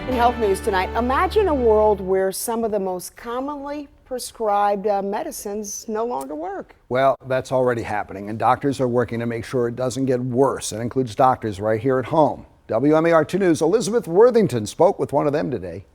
In health news tonight, imagine a world where some of the most commonly prescribed medicines no longer work. Well, that's already happening, and doctors are working to make sure it doesn't get worse. That includes doctors right here at home. WMAR 2 News' Elizabeth Worthington spoke with one of them today.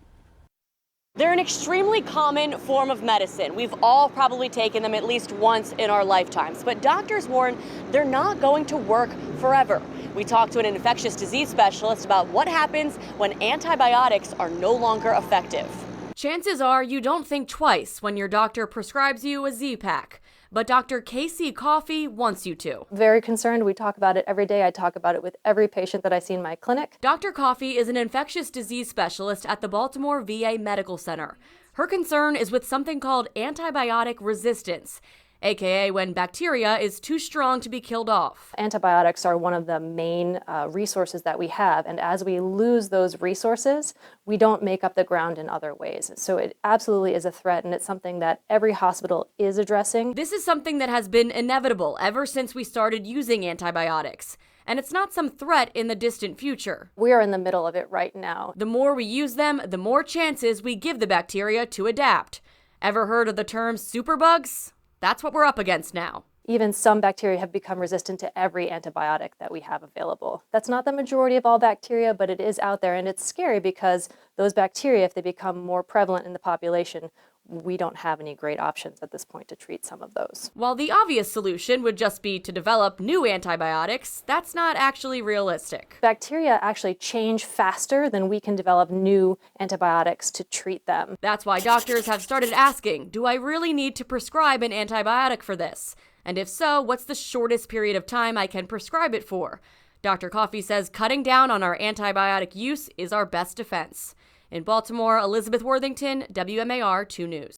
They're an extremely common form of medicine. We've all probably taken them at least once in our lifetimes, but doctors warn they're not going to work forever. We talked to an infectious disease specialist about what happens when antibiotics are no longer effective. Chances are you don't think twice when your doctor prescribes you a Z-Pak, but Dr. Coffey wants you to. Very concerned. We talk about it every day. I talk about it with every patient that I see in my clinic. Dr. Coffey is an infectious disease specialist at the Baltimore VA Medical Center. Her concern is with something called antibiotic resistance, aka when bacteria is too strong to be killed off. Antibiotics are one of the main resources that we have, and as we lose those resources, we don't make up the ground in other ways. So it absolutely is a threat, and it's something that every hospital is addressing. This is something that has been inevitable ever since we started using antibiotics. And it's not some threat in the distant future. We are in the middle of it right now. The more we use them, the more chances we give the bacteria to adapt. Ever heard of the term superbugs? That's what we're up against now. Even some bacteria have become resistant to every antibiotic that we have available. That's not the majority of all bacteria, but it is out there, and it's scary because those bacteria, if they become more prevalent in the population, we don't have any great options at this point to treat some of those. While the obvious solution would just be to develop new antibiotics, that's not actually realistic. Bacteria actually change faster than we can develop new antibiotics to treat them. That's why doctors have started asking, do I really need to prescribe an antibiotic for this? And if so, what's the shortest period of time I can prescribe it for? Dr. Coffey says cutting down on our antibiotic use is our best defense. In Baltimore, Elizabeth Worthington, WMAR 2 News.